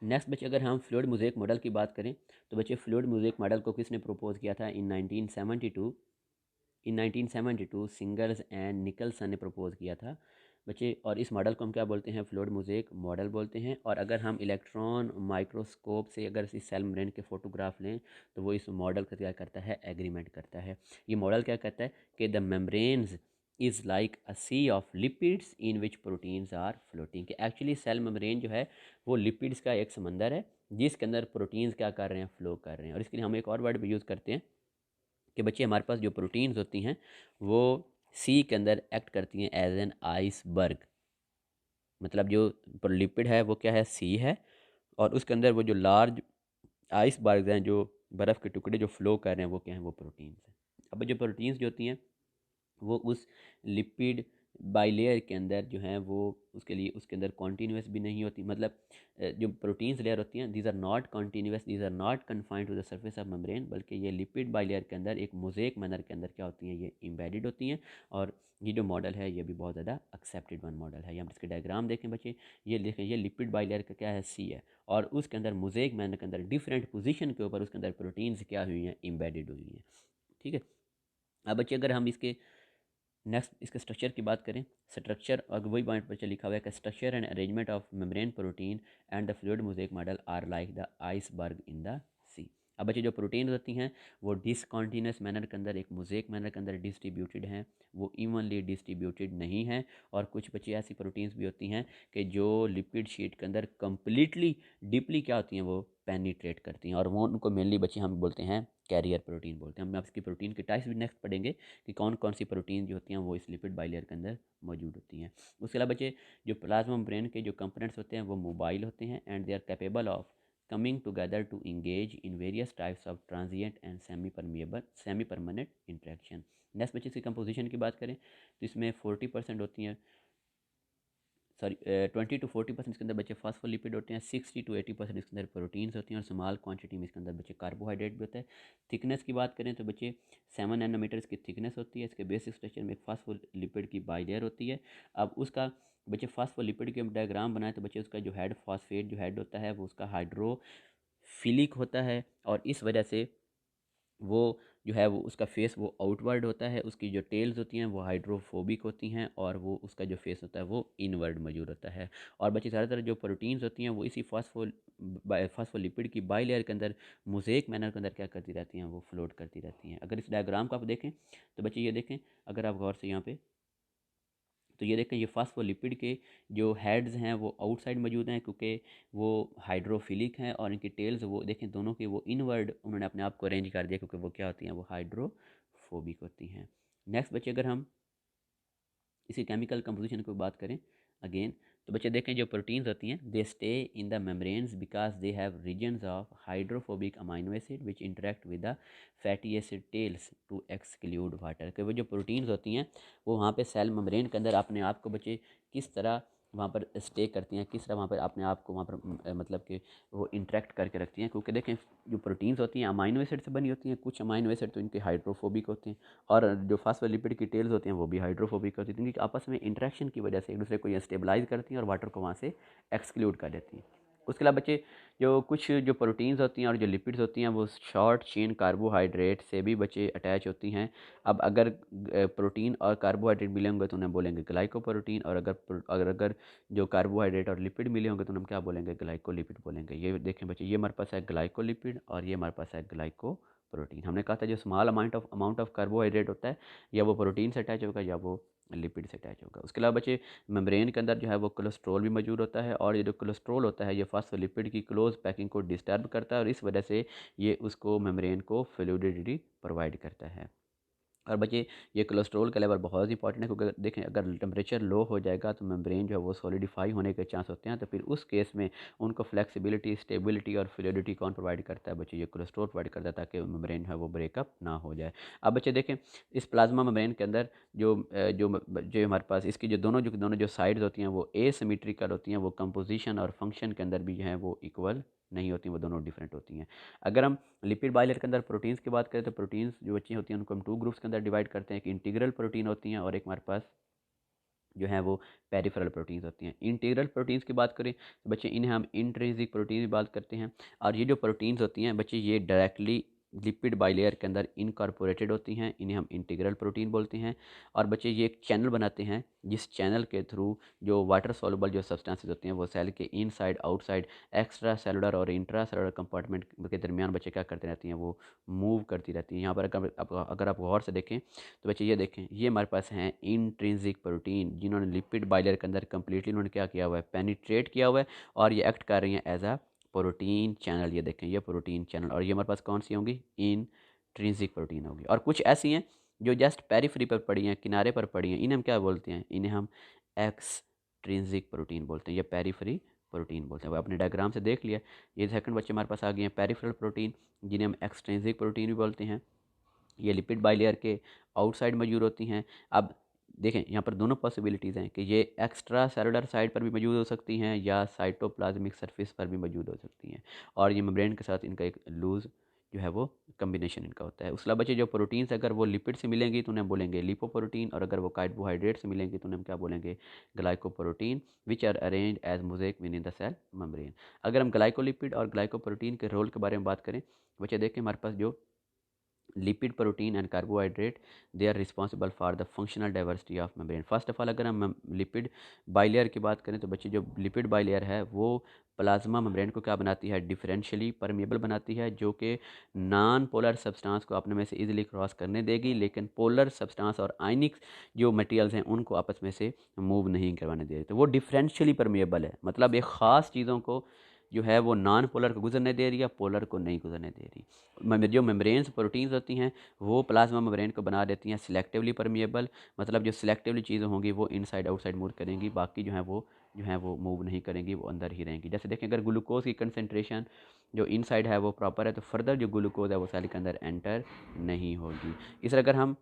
Next बच्चे अगर हम फ्लूइड मोज़ेक मॉडल की बात करें तो बच्चे फ्लूइड मोज़ेक मॉडल को किसने प्रपोज किया था इन 1972। इन 1972 सिंगर्स एंड निकलसन ने प्रपोज किया था बच्चे। और इस मॉडल को हम क्या बोलते हैं, फ्लूइड मोज़ेक मॉडल बोलते हैं। और अगर हम इलेक्ट्रॉन माइक्रोस्कोप से अगर इस सेल मेम्ब्रेन के फोटोग्राफ लें तो वो इस मॉडल का क्या करता है, एग्रीमेंट करता है। ये मॉडल क्या कहता है कि the membranes is like a sea of lipids in which proteins are floating. कि एक्चुअली सेल मेम्ब्रेन जो है वो लिपिड्स का एक समंदर है जिसके अंदर प्रोटीन्स क्या कर रहे हैं, फ्लो कर रहे हैं। और इसके लिए हम एक और वर्ड भी यूज़ करते हैं कि बच्चे हमारे पास जो प्रोटीन्स होती हैं वो सी के अंदर एक्ट करती हैं एज एन आइसबर्ग। मतलब जो लिपिड है वो क्या है, सी है, और उसके अंदर वो जो लार्ज आइसबर्ग हैं, जो बर्फ़ के टुकड़े जो फ्लो कर रहे हैं, वो क्या हैं, वो प्रोटीन्स हैं। अब जो प्रोटीन्स जो होती हैं वो उस लिपिड बाइलेयर के अंदर जो हैं वो उसके लिए उसके अंदर कॉन्टीन्यूस भी नहीं होती। मतलब जो प्रोटीन्स लेयर होती हैं, these are not continuous, these are not confined to the surface of membrane, बल्कि ये लिपिड बाइलेयर के अंदर एक मोज़ेक मैनर के अंदर क्या होती हैं, ये इम्बेडेड होती हैं। और ये जो मॉडल है ये भी बहुत ज़्यादा एक्सेप्टेड वन मॉडल है। ये हम इसके डायग्राम देखें बच्चे, ये देखें, ये लिपिड बाइलेयर का क्या है, सी है, और उसके अंदर मोज़ेक मैनर के अंदर डिफरेंट पोजीशन के ऊपर उसके अंदर प्रोटीन्स क्या हुई हैं, इम्बेडेड हुई हैं। ठीक है। अब बच्चे अगर हम इसके नेक्स्ट इसके स्ट्रक्चर की बात करें, स्ट्रक्चर और वही पॉइंट पर लिखा हुआ है कि structure and arrangement of membrane protein and the fluid mosaic model are like the iceberg in the sea. अब बच्चे जो प्रोटीन होती हैं वो डिसकॉन्टीन्यूस मैनर के अंदर, एक मोज़ेक मैनर के अंदर डिस्ट्रीब्यूटेड हैं, वो इवनली डिस्ट्रीब्यूटेड नहीं हैं। और कुछ बच्चे ऐसी प्रोटीन्स भी होती हैं कि जो लिपिड शीट के अंदर कम्प्लीटली डीपली क्या होती हैं, वो पेनिट्रेट करती हैं, और वो उनको मेनली बच्चे हम बोलते हैं कैरियर प्रोटीन बोलते हैं। हम इसकी प्रोटीन के टाइप्स भी नेक्स्ट पढ़ेंगे कि कौन कौन सी प्रोटीन जो होती हैं वो इस लिपिड बाइलेयर के अंदर मौजूद होती हैं। उसके अलावा बच्चे जो प्लाज्मा मेम्ब्रेन के जो कंपोनेंट्स होते हैं वो मोबाइल होते हैं and they are capable of coming together to engage in various types of transient and semi permanent interaction। Next बच्चे इसकी कंपोजिशन की बात करें तो इसमें 40% होती हैं, सॉरी 20 to 40% इसके अंदर बच्चे फॉस्फोलिपिड होते हैं, 60 to 80% इसके अंदर प्रोटीन्स होती हैं, और स्मॉल क्वांटिटी में इसके अंदर बच्चे कार्बोहाइड्रेट भी होता है। थिकनेस की बात करें तो बच्चे 7 नैनोमीटर इसकी थिकनेस होती है। इसके बेसिक स्ट्रक्चर में एक फॉस्फोलिपिड की बाइलेयर होती है। अब उसका बच्चे फॉस्फोलिपिड के डायग्राम बनाए तो बच्चे उसका जो हेड फॉस्फेट जो हेड होता है वो उसका हाइड्रोफिलिक होता है, और इस वजह से वो जो है वो उसका फेस वो आउटवर्ड होता है। उसकी जो टेल्स होती हैं वो हाइड्रोफोबिक होती हैं, और वो उसका जो फेस होता है वो इनवर्ड मौजूद होता है। और बच्चे ज़्यादातर जो प्रोटीन्स होती हैं वो इसी फॉस्फोलिपिड की बाइलेयर के अंदर मोज़ेक मैनर के अंदर क्या करती रहती हैं, वो फ्लोट करती रहती हैं। अगर इस डायग्राम को आप देखें तो बच्चे ये देखें, अगर आप गौर से यहाँ पे तो ये देखें, ये फॉस्फोलिपिड के जो हेड्स हैं वो आउटसाइड मौजूद हैं क्योंकि वो हाइड्रोफिलिक हैं, और इनकी टेल्स वो देखें दोनों के वो इनवर्ड उन्होंने अपने आप को अरेंज कर दिया क्योंकि वो क्या होती हैं, वो हाइड्रोफोबिक होती हैं। नेक्स्ट बच्चे अगर हम इसी केमिकल कंपोजिशन की बात करें अगेन तो बच्चे देखें, जो प्रोटीन्स होती हैं they stay in the membranes because they have regions of hydrophobic amino acid which interact with the fatty acid tails to exclude water. कि वो जो प्रोटीन्स होती हैं वो वहाँ पे सेल मेम्ब्रेन के अंदर अपने आप को बच्चे किस तरह वहाँ पर स्टे करती हैं, किस तरह वहाँ पर अपने आप को वहाँ पर मतलब कि वो इंटरेक्ट करके रखती हैं। क्योंकि देखें, जो प्रोटीन्स होती हैं अमाइनो एसिड से बनी होती हैं, कुछ अमाइनो एसिड तो इनके हाइड्रोफोबिक होते हैं, और जो फॉस्फोलिपिड की टेल्स होती हैं वो भी हाइड्रोफोबिक होती हैं, क्योंकि आपस में इंटरेक्शन की वजह से एक दूसरे को ये स्टेबलाइज करती हैं और वाटर को वहाँ से एक्सक्लूड कर देती हैं। उसके अलावा बच्चे जो कुछ जो प्रोटीन्स होती हैं और जो लिपिड्स होती हैं वो शॉर्ट चेन कार्बोहाइड्रेट से भी बच्चे अटैच होती हैं। अब अगर प्रोटीन और कार्बोहाइड्रेट मिले होंगे तो उन्हें बोलेंगे ग्लाइकोप्रोटीन, और अगर जो कार्बोहाइड्रेट और लिपिड मिले होंगे तो हम क्या बोलेंगे, ग्लाइकोलिपिड बोलेंगे। ये देखें बच्चे, ये हमारे पास है ग्लाइकोलिपिड और ये हमारे पास है ग्लाइकोप्रोटीन। हमने कहा था जो स्मॉल अमाउंट ऑफ कार्बोहाइड्रेट होता है या वो प्रोटीन से अटैच होगा या वो लिपिड से अटैच होगा। उसके अलावा बच्चे मेम्ब्रेन के अंदर जो है वो कोलेस्ट्रॉल भी मौजूद होता है, और ये जो कोलेस्ट्रॉल होता है ये फॉस्फोलिपिड की क्लोज पैकिंग को डिस्टर्ब करता है, और इस वजह से ये उसको मेम्ब्रेन को फ्लूइडिटी प्रोवाइड करता है। और बच्चे ये कोलेस्ट्रॉल का लेवल बहुत इंपॉर्टेंट है क्योंकि देखें, अगर टेम्परेचर लो हो जाएगा तो मेम्ब्रेन जो है वो सॉलिडिफाई होने के चांस होते हैं। तो फिर उस केस में उनको फ्लेक्सिबिलिटी, स्टेबिलिटी और फ्लूइडिटी कौन प्रोवाइड करता है, बच्चे ये कोलेस्ट्रॉल प्रोवाइड करता है ताकि मेम्ब्रेन है वो ब्रेकअप ना हो जाए। अब बच्चे देखें, इस प्लाज्मा मेम्ब्रेन के अंदर जो हमारे पास इसकी जो दोनों साइड्स होती हैं वो एसिमेट्रिकल होती हैं, वो कंपोजिशन और फंक्शन के अंदर भी जो है वो इक्वल नहीं होती, वो दोनों डिफरेंट होती हैं। अगर हम लिपिड बाइलेयर के अंदर प्रोटीन्स की बात करें तो प्रोटीन्स जो बच्ची होती हैं उनको हम 2 ग्रुप्स के अंदर डिवाइड करते हैं। एक इंटीग्रल प्रोटीन होती हैं और एक हमारे पास जो है वो पेरिफेरल प्रोटीन्स होती हैं। इंटीग्रल प्रोटीन्स की बात करें तो बच्चे इन्हें हम इंट्रिंसिक प्रोटीन की बात करते हैं। और ये जो प्रोटीन्स होती हैं बच्चे ये डायरेक्टली लिपिड बाइलेयर के अंदर इनकॉर्पोरेटेड होती हैं, इन्हें हम इंटीग्रल प्रोटीन बोलते हैं। और बच्चे ये एक चैनल बनाते हैं जिस चैनल के थ्रू जो वाटर सॉल्युबल जो सब्सटेंसेस होती हैं वो सेल के इनसाइड आउटसाइड एक्स्ट्रा सेलुलर और इंट्रा सेलुलर कंपार्टमेंट के दरमियान बच्चे क्या करते रहती हैं, वो मूव करती रहती हैं। यहाँ पर अगर आप गौर से देखें तो बच्चे ये देखें, ये हमारे पास हैं इंट्रिंसिक प्रोटीन जिन्होंने लिपिड बाइलर के अंदर कम्प्लीटली उन्होंने क्या किया हुआ है, पेनिट्रेट किया हुआ है और ये एक्ट कर रही हैं एज अ प्रोटीन चैनल। ये देखें ये प्रोटीन चैनल, और ये हमारे पास कौन सी होंगी, इंट्रिंसिक प्रोटीन होगी। और कुछ ऐसी हैं जो जस्ट पेरिफेरी पर पड़ी हैं, किनारे पर पड़ी हैं, इन्हें हम क्या बोलते हैं, इन्हें हम एक्सट्रिंसिक प्रोटीन बोलते हैं, ये पेरिफेरी प्रोटीन बोलते हैं। वो अपने डायग्राम से देख लिया। ये सेकंड बच्चे हमारे पास आ गए हैं पेरिफेरल प्रोटीन जिन्हें हम एक्सट्रिंसिक प्रोटीन भी बोलते हैं। ये लिपिड बाइलेयर के आउटसाइड मौजूद होती हैं। अब देखें यहाँ पर दोनों पॉसिबिलिटीज़ हैं कि ये एक्स्ट्रा सेलुलर साइड पर भी मौजूद हो सकती हैं या साइटोप्लाज्मिक सरफेस पर भी मौजूद हो सकती हैं। और ये मेम्ब्रेन के साथ इनका एक लूज़ जो है वो कम्बिनेशन इनका होता है। उसके बच्चे जो प्रोटीन्स अगर वो लिपिड से मिलेंगी तो उन्हें बोलेंगे लिपोप्रोटीन, और अगर वो कार्बोहाइड्रेट से मिलेंगी तो उन्हें हम क्या बोलेंगे, glycoprotein, which are arrange as mosaic within the cell membrane. अगर हम ग्लाइकोलिपिड और ग्लाइकोप्रोटीन के रोल के बारे में बात करें, बच्चे देखें हमारे पास जो lipid, protein and carbohydrate they are responsible for the functional diversity of membrane. First of all अगर हम लिपिड बाइलेयर की बात करें तो बच्चे जो लिपिड बाइलेयर है वो प्लाज्मा मेम्ब्रेन को क्या बनाती है, डिफरेंशियली परमेबल बनाती है, जो कि नॉन पोलर सब्सटेंस को अपने में से इजीली क्रॉस करने देगी, लेकिन पोलर सब्सटेंस और आयनिक जो मटेरियल्स हैं उनको आपस में से मूव नहीं करवाने दे रही। तो वो डिफरेंशियली परमेबल है, मतलब एक ख़ास चीज़ों को जो है वो नॉन पोलर को गुजरने दे रही है, पोलर को नहीं गुजरने दे रही। जो मेम्ब्रेन्स प्रोटीन्स होती हैं वो प्लाज्मा मेम्ब्रेन को बना देती हैं सिलेक्टिवली परमिएबल, मतलब जो सिलेक्टिवली चीज़ें होंगी वो इनसाइड आउटसाइड मूव करेंगी, बाकी जो है वो मूव नहीं करेंगी, वो अंदर ही रहेंगी। जैसे देखें अगर ग्लूकोज की कंसनट्रेशन जो इनसाइड है वो प्रॉपर है तो फर्दर जो ग्लूकोज है वो सेल के अंदर एंटर नहीं होगी। इस तरह अगर हम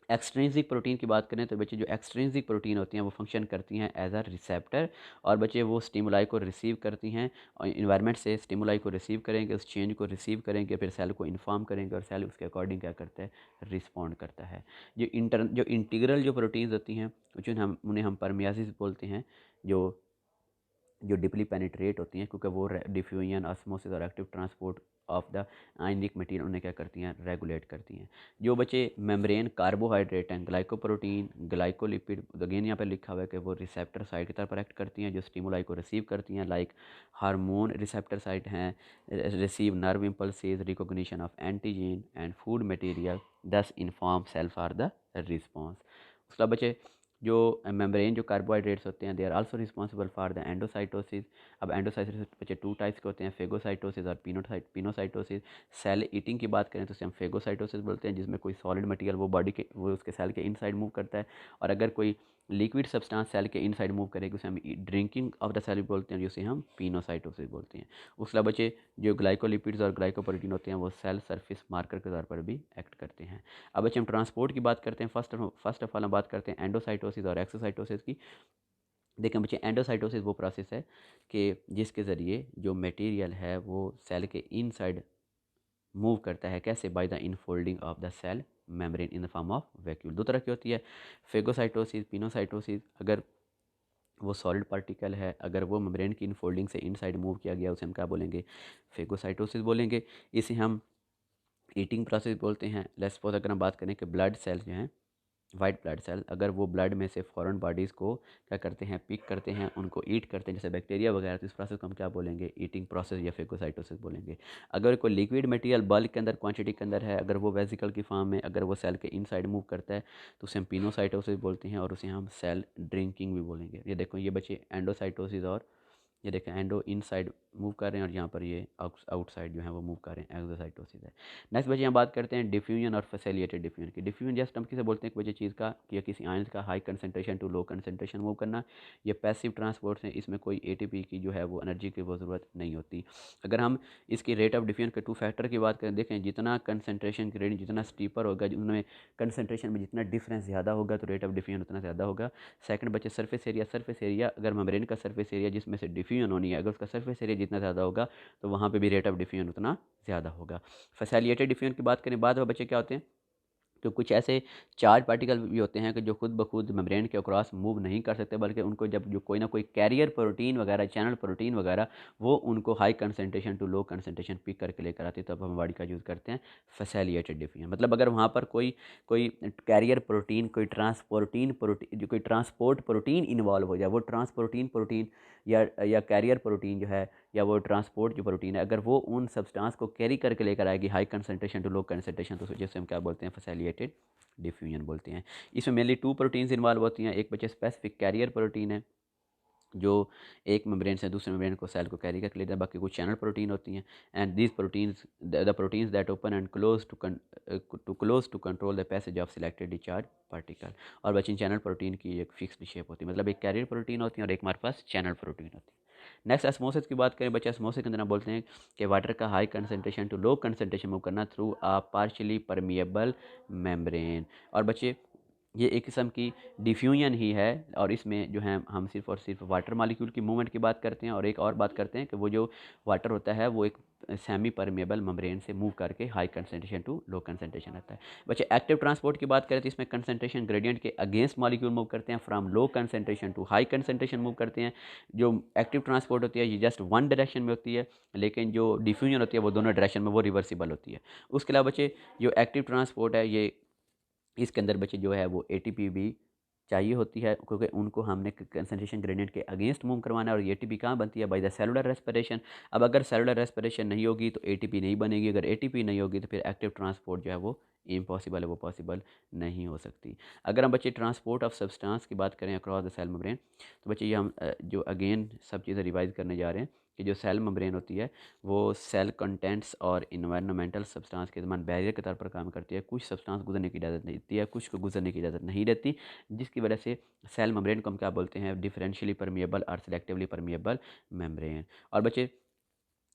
एक्सट्रिंसिक प्रोटीन की बात करें तो बच्चे जो एक्सट्रिंसिक प्रोटीन होती हैं वो फंक्शन करती हैं एज अ रिसेप्टर, और बच्चे वो स्टिमुलाई को रिसीव करती हैं और इन्वायरमेंट से स्टिमुलाई को रिसीव करेंगे, उस चेंज को रिसीव करेंगे, फिर सेल को इन्फॉर्म करेंगे और सेल उसके अकॉर्डिंग क्या करता है, रिस्पॉन्ड करता है। जो इंटीग्रल जो प्रोटीन्स होती हैं उन्हें हम परमियासिस बोलते हैं, जो डीपली पेनिट्रेट होती हैं क्योंकि वो डिफ्यूजन, ऑस्मोसिस और active transport of the ionic material उन्हें क्या करती हैं, रेगुलेट करती हैं। जो बच्चे मेम्ब्रेन कार्बोहाइड्रेट हैं, ग्लाइकोप्रोटीन, ग्लाइकोलिपिड, अगेन यहाँ पर लिखा हुआ है कि वो रिसेप्टर साइट की तरफ एक्ट करती हैं जो स्टिमुलाई को रिसीव करती हैं, लाइक हार्मोन रिसेप्टर साइट हैं, receive nerve impulses, recognition of antigen and food material, thus inform cell for the response. उसके बच्चे जो मेम्ब्रेन जो कार्बोहाइड्रेट्स होते हैं they are also responsible for the endocytosis. अब एंडोसाइटोसिस बच्चे टू टाइप्स के होते हैं, फेगोसाइटोसिस और पिनोसाइटोसिस। सेल ईटिंग की बात करें तो उसे हम फेगोसाइटोसिस बोलते हैं, जिसमें कोई सॉलिड मटेरियल वो उसके सेल के इनसाइड मूव करता है, और अगर कोई लिक्विड सब्सटेंस सेल के इनसाइड मूव करेगी उसे हम ड्रिंकिंग ऑफ द सेल बोलते हैं, जिसे हम पिनोसाइटोसिस बोलते हैं। उसके बच्चे जो ग्लाइकोलिपिड्स और ग्लाइकोप्रोटीन होते हैं वो सेल सरफेस मार्कर के तौर पर भी एक्ट करते हैं। अब बच्चे हम ट्रांसपोर्ट की बात करते हैं। फर्स्ट ऑफ ऑल हम बात करते हैं एंडोसाइटोसिस और एक्सोसाइटोसिस की। देखें बच्चे एंडोसाइटोसिस वो प्रोसेस है कि जिसके ज़रिए जो मटेरियल है वो सेल के इनसाइड मूव करता है, कैसे, by the infolding of the cell membrane in the form of vacuole. दो तरह की होती है, फेगोसाइटोसिस, पिनोसाइटोसिस। अगर वो सॉलिड पार्टिकल है, अगर वो मेम्ब्रेन की इनफोल्डिंग से इनसाइड मूव किया गया उसे हम क्या बोलेंगे, फेगोसाइटोसिस बोलेंगे। इसे हम ईटिंग प्रोसेस बोलते हैं। लेट्स सपोज अगर हम बात करें कि ब्लड सेल्स जो हैं, वाइट ब्लड सेल, अगर वो ब्लड में से फॉरेन बॉडीज़ को क्या करते हैं, पिक करते हैं, उनको ईट करते हैं, जैसे बैक्टीरिया वगैरह, तो इस प्रोसेस को हम क्या बोलेंगे, ईटिंग प्रोसेस या फेगोसाइटोसिस बोलेंगे। अगर कोई लिक्विड मटेरियल बल्क के अंदर क्वांटिटी के अंदर है, अगर वो वेसिकल की फॉर्म में, अगर वो सेल के इनसाइड मूव करता है तो उसे हम पिनोसाइटोसिस बोलते हैं, और उसे हम सेल ड्रिंकिंग भी बोलेंगे। ये देखो ये बच्चे एंडोसाइटोसिस, और ये देखें एंडो इनसाइड मूव कर रहे हैं और यहाँ पर ये आउटसाइड जो है वो मूव कर रहे हैं, एक्सोसाइटोसिस है। नेक्स्ट बच्चे यहाँ बात करते हैं डिफ्यूजन और फैसिलिटेटेड डिफ्यूजन की। डिफ्यूजन जस्ट हम किसे बोलते हैं कि बच्चे चीज़ का या किसी आयंस का high concentration to low concentration move करना। ये पैसिव ट्रांसपोर्ट है, इसमें कोई एटीपी की जो है वो एनर्जी की वो ज़रूरत नहीं होती। अगर हम इसकी रेट ऑफ डिफ्यूजन के टू फैक्टर की बात करें, देखें जितना कंसनट्रेशन की रेट जितना स्टीपर होगा, उनमें कंसनट्रेशन में जितना डिफरेंस ज़्यादा होगा तो रेट ऑफ डिफ्यूजन उतना ज़्यादा होगा। सेकंड बच्चे सरफेस एरिया, अगर मेम्ब्रेन का सरफेस एरिया जिसमें से डिफ्यूजन होनी है, अगर उसका सरफेस एरिया जितना ज़्यादा होगा तो वहाँ पे भी रेट ऑफ डिफ्यूजन उतना ज़्यादा होगा। फैसिलिटेटेड डिफ्यूजन की बात करें बाद में बच्चे क्या होते हैं, तो कुछ ऐसे चार्ज पार्टिकल भी होते हैं कि जो खुद ब खुद मेम्ब्रेन के अक्रॉस मूव नहीं कर सकते, बल्कि उनको जब जो कोई ना कोई कैरियर प्रोटीन वगैरह, चैनल प्रोटीन वगैरह, वो उनको high concentration to low concentration pick करके लेकर आती है, तब हम बॉडी का यूज़ करते हैं फैसिलिटेटेड डिफ्यूजन। मतलब अगर वहाँ पर कोई कोई कैरियर प्रोटीन, कोई प्रोटीन जो कोई ट्रांसपोर्ट प्रोटीन इन्वॉल्व हो जाए, वो ट्रांसप्रोटीन प्रोटीन या कैरियर प्रोटीन जो है, या वो ट्रांसपोर्ट जो प्रोटीन है, अगर वो उन सब्सटेंस को कैरी करके लेकर आएगी high concentration to low concentration, तो जैसे हम क्या बोलते हैं, फैसिलिटेटेड डिफ्यूजन बोलते हैं। इसमें मेनली 2 प्रोटीन्स इन्वॉल्व होती हैं। एक बच्चे स्पेसिफिक कैरियर प्रोटीन है जो एक मेम्ब्रेन से दूसरे मेम्ब्रेन को सेल को कैरी करके लेते हैं, बाकी कुछ चैनल प्रोटीन होती हैं। And these proteins the proteins that open and close to control the passage of selected discharge particle. और बच्चे चैनल प्रोटीन की एक फिक्स्ड शेप होती है, मतलब एक कैरियर प्रोटीन होती है और एक हमारे पास चैनल प्रोटीन होती है। नेक्स्ट ऑस्मोसिस की बात करें बच्चे, ऑस्मोसिस के अंदर हम बोलते हैं कि वाटर का high concentration to low concentration move करना through a partially permeable membrane. और बच्चे ये एक किस्म की डिफ्यूजन ही है, और इसमें जो है हम सिर्फ और सिर्फ वाटर मालिक्यूल की मूवमेंट की बात करते हैं, और एक और बात करते हैं कि वो जो वाटर होता है वो एक सेमी परमेबल मेम्ब्रेन से मूव करके high concentration to low concentration आता है। बच्चे एक्टिव ट्रांसपोर्ट की बात करें तो इसमें कंसनट्रेशन ग्रेडियंट के अगेंस्ट मॉलिक्यूल मूव करते हैं, from low concentration to high concentration move करते हैं। जो एक्टिव ट्रांसपोर्ट होती है ये जस्ट वन डायरेक्शन में होती है, लेकिन जो डिफ्यूजन होती है वो दोनों डायरेक्शन में, वो रिवर्सिबल होती है। उसके अलावा बच्चे जो एक्टिव ट्रांसपोर्ट है, ये इसके अंदर बच्चे जो है वो एटीपी भी चाहिए होती है, क्योंकि उनको हमने कंसंट्रेशन ग्रेडियंट के अगेंस्ट मूव करवाना है। और एटीपी कहाँ बनती है, बाय द सेलुलर रेस्पिरेशन। अब अगर सेलुलर रेस्पिरेशन नहीं होगी तो एटीपी नहीं बनेगी, अगर एटीपी नहीं होगी तो फिर एक्टिव ट्रांसपोर्ट जो है वो इम्पॉसिबल है, वो पॉसिबल नहीं हो सकती। अगर हम बच्चे ट्रांसपोर्ट ऑफ सब्सटेंस की बात करें अक्रॉस द सेल मेम्ब्रेन, तो बच्चे ये हम जो अगेन सब चीज़ें रिवाइज करने जा रहे हैं कि जो सेल मेम्ब्रेन होती है वो सेल कंटेंट्स और इन्वायरमेंटल सब्सटेंस के दरमियान बैरियर के तौर पर काम करती है। कुछ सब्सटेंस गुजरने की इजाज़त नहीं देती है, कुछ को गुजरने की इजाज़त नहीं देती, जिसकी वजह से सेल मेम्ब्रेन को हम क्या बोलते हैं, डिफरेंशियली परमिएबल और सिलेक्टिवली परमिएबल मेम्ब्रेन। और बच्चे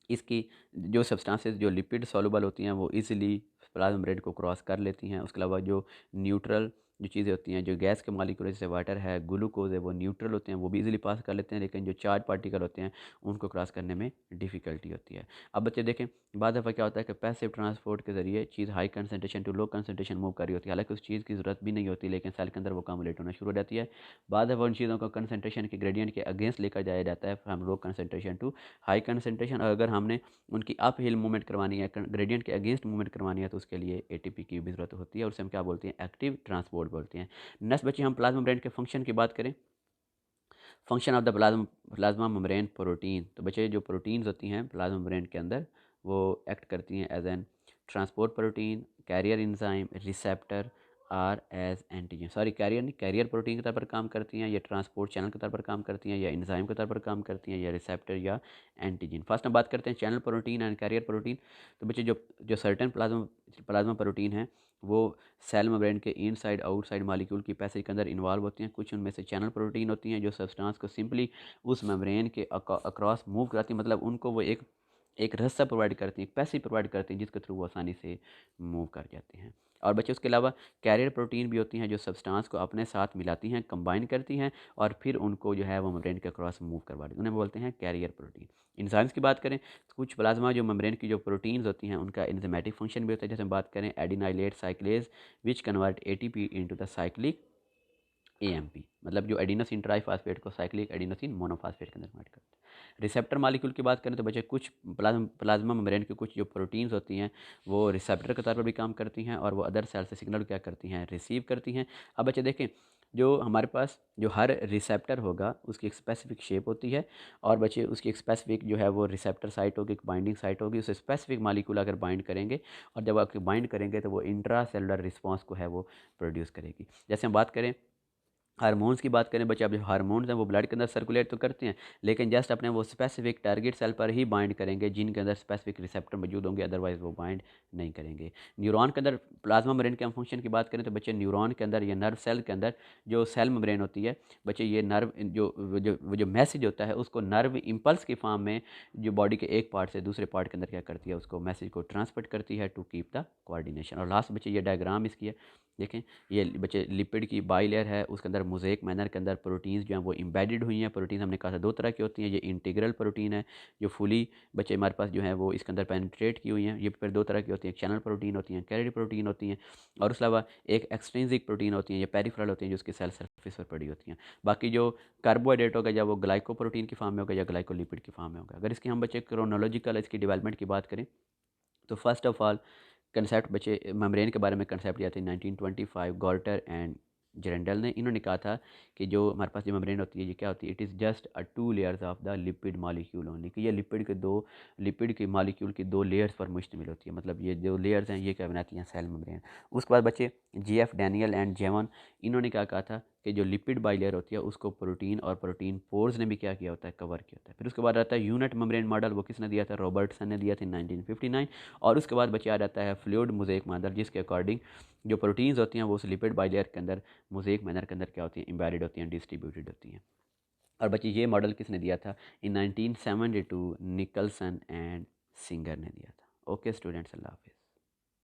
इसकी जो सब्सटेंसेस जो लिपिड सॉल्युबल होती हैं वो इजीली प्लाज्मा मेम्ब्रेन को क्रॉस कर लेती हैं। उसके अलावा जो न्यूट्रल जो चीज़ें होती हैं, जो गैस के मॉलिक्यूल जैसे वाटर है, ग्लूकोज है, वो न्यूट्रल होते हैं, वो भी इजीली पास कर लेते हैं, लेकिन जो चार्ज पार्टिकल होते हैं उनको क्रॉस करने में डिफ़िकल्टी होती है। अब बच्चे देखें, बाद दफ़ा क्या होता है कि पैसिव ट्रांसपोर्ट के ज़रिए चीज़ high concentration to low concentration move कर रही होती है, हालांकि उस चीज़ की ज़रूरत भी नहीं होती, लेकिन सेल के अंदर वो कम्युलेट होना शुरू हो जाती है। बाद दफ़ा उन चीज़ों को कंसनट्रेशन के ग्रेडियंट के अगेंस्ट लेकर जाया जाता है, from low concentration to high concentration. और अगर हमने उनकी अप हिल मूवमेंट करवानी है, ग्रेडियंट के अगेंस्ट मूवमेंट करवानी है, तो उसके लिए एटीपी की भी ज़रूरत होती है, और उसे हम क्या बोलते हैं, एक्टिव ट्रांसपोर्ट बोलते हैं। नेक्स्ट बच्चे हम प्लाज्मा मेम्ब्रेन के फंक्शन की बात करें, function of the plasma membrane protein. तो बच्चे जो प्रोटीन्स होती हैं प्लाज्मा मेम्ब्रेन के अंदर वो एक्ट करती हैं as an transport protein, carrier enzyme, receptor or as antigen, sorry carrier नहीं, कैरियर प्रोटीन के तौर पर काम करती हैं, या ट्रांसपोर्ट चैनल के तौर पर काम करती हैं, या इंजाइम के तौर पर काम करती हैं, या रिसेप्टर या एंटीजन। फर्स्ट हम बात करते हैं channel protein and carrier protein. तो बच्चे जो जो सर्टेन प्लाज्मा प्रोटीन है वो सेल मेम्ब्रेन के इन साइड आउट साइड मालिक्यूल की पैसेज के अंदर इन्वॉल्व होती हैं। कुछ उनमें से चैनल प्रोटीन होती हैं जो सब्सटेंस को सिंपली उस मेम्ब्रेन के अक्रॉस मूव कराती हैं, मतलब उनको वो एक रास्ता प्रोवाइड करती हैं, एक पैसेज प्रोवाइड करती हैं, जिसके थ्रू वो आसानी से मूव कर जाते हैं। और बच्चे उसके अलावा कैरियर प्रोटीन भी होती हैं जो सब्सटेंस को अपने साथ मिलाती हैं, कंबाइन करती हैं, और फिर उनको जो है वो मेम्ब्रेन के अक्रॉस मूव करवा देती हैं, उन्हें बोलते हैं कैरियर प्रोटीन। इंजाइम्स की बात करें तो कुछ प्लाज्मा जो मेम्ब्रेन की जो प्रोटीन्स होती हैं उनका एंजाइमेटिक फंक्शन भी होता है, जैसे हम बात करें adenylate साइक्लेज which convert ATP into the cyclic AMP, मतलब जो एडिनोसिन ट्राइफॉस्फेट को साइक्लिक एडिनोसिन मोनोफॉस्फेट के अंदर कन्वर्ट करते हैं। रिसेप्टर मॉलिक्यूल की बात करें तो बच्चे कुछ प्लाज्मा मेम्ब्रेन की कुछ जो प्रोटीन्स होती हैं वो रिसेप्टर के तौर पर भी काम करती हैं, और वो अदर सेल से सिग्नल क्या करती हैं, रिसीव करती हैं। अब बच्चे देखें, जो हमारे पास जो हर रिसेप्टर होगा उसकी एक स्पेसिफिक शेप होती है, और बच्चे उसकी एक स्पेसिफिक जो है वो रिसेप्टर साइट होगी, एक बाइंडिंग साइट होगी, उसे स्पेसिफिक मॉलिक्यूल अगर बाइंड करेंगे, और जब आप बाइंड करेंगे तो वो इंट्रा सेलुलर रिस्पॉन्स को है वो प्रोड्यूस करेगी। जैसे हम बात करें हार्मोन्स की बात करें बच्चे, अब जो हार्मोन्स हैं वो ब्लड के अंदर सर्कुलेट तो करते हैं, लेकिन जस्ट अपने वो स्पेसिफिक टारगेट सेल पर ही बाइंड करेंगे जिनके अंदर स्पेसिफिक रिसेप्टर मौजूद होंगे, अदरवाइज वो बाइंड नहीं करेंगे। न्यूरॉन के अंदर प्लाज्मा मेम्ब्रेन के हम फंक्शन की बात करें तो बच्चे न्यूरॉन के अंदर या नर्व सेल के अंदर जो सेल मेम्ब्रेन होती है बच्चे, ये नर्व जो मैसेज होता है उसको नर्व इम्पल्स की फॉर्म में जो बॉडी के एक पार्ट से दूसरे पार्ट के अंदर क्या करती है, उसको मैसेज को ट्रांसमिट करती है टू कीप द कोऑर्डिनेशन। और लास्ट बच्चे ये डायग्राम इसकी है, देखें ये बच्चे लिपिड की बाई लेयर है, उसके अंदर मोज़ेक मैनर के अंदर प्रोटीन्स जो हैं वो एम्बेडेड हुई हैं। प्रोटीन हमने कहा था दो तरह की होती हैं, ये इंटीग्रल प्रोटीन है जो फुली बच्चे हमारे पास जो है वो इसके अंदर पेनिट्रेट की हुई हैं। ये फिर दो तरह की होती हैं, चैनल प्रोटीन होती हैं, कैरिड प्रोटीन होती हैं, और उसके अलावा एक एक्सट्रिंसिक प्रोटीन होती हैं, ये पेरिफेरल होती हैं जो उसकी सेल सरफेस पर पड़ी होती हैं। बाकी जो कार्बोहाइड्रेट होगा या वो ग्लाइकोप्रोटीन की फॉर्म में होगा या ग्लाइकोलिपिड की फॉर्म में होगा। अगर इसकी हम बच्चे क्रोनोलॉजिकल इसकी डेवलपमेंट की बात करें तो फर्स्ट ऑफ ऑल कंसेप्ट बच्चे मेम्ब्रेन के बारे में कंसेप्ट दिया था 1925 गॉर्टर एंड जेरेंडल ने। इन्होंने कहा था कि जो हमारे पास जो मेम्ब्रेन होती है ये क्या होती है, it is just a two layers of the lipid molecule only, कि ये लिपिड के मॉलिक्यूल की दो लेयर्स पर मुश्तमिल होती है। मतलब ये जो लेयर्स हैं ये क्या बनाती हैं, सेल मेम्ब्रेन। उसके बाद बच्चे GF डैनियल एंड जेवन, इन्होंने क्या कहा था कि जो लिपिड बाइलेयर होती है उसको प्रोटीन और प्रोटीन पोर्स ने भी क्या किया होता है, कवर किया होता है। फिर उसके बाद आता है यूनिट मेम्ब्रेन मॉडल, वो किसने दिया था, रॉबर्टसन ने दिया था 1959। और उसके बाद बच्चे आ जाता है फ्लूइड मोज़ेक मॉडल, जिसके अकॉर्डिंग जो प्रोटीन्स होती हैं वो उस लिपिड बाइलेयर के अंदर मोज़ेक मैनर के अंदर क्या होती हैं, एम्बेडेड होती हैं, डिस्ट्रीब्यूटेड होती हैं। और बच्चे ये मॉडल किसने दिया था, इन 1972 निकलसन एंड सिंगर ने दिया था। ओके स्टूडेंट्स, अल्लाह हाफिज़।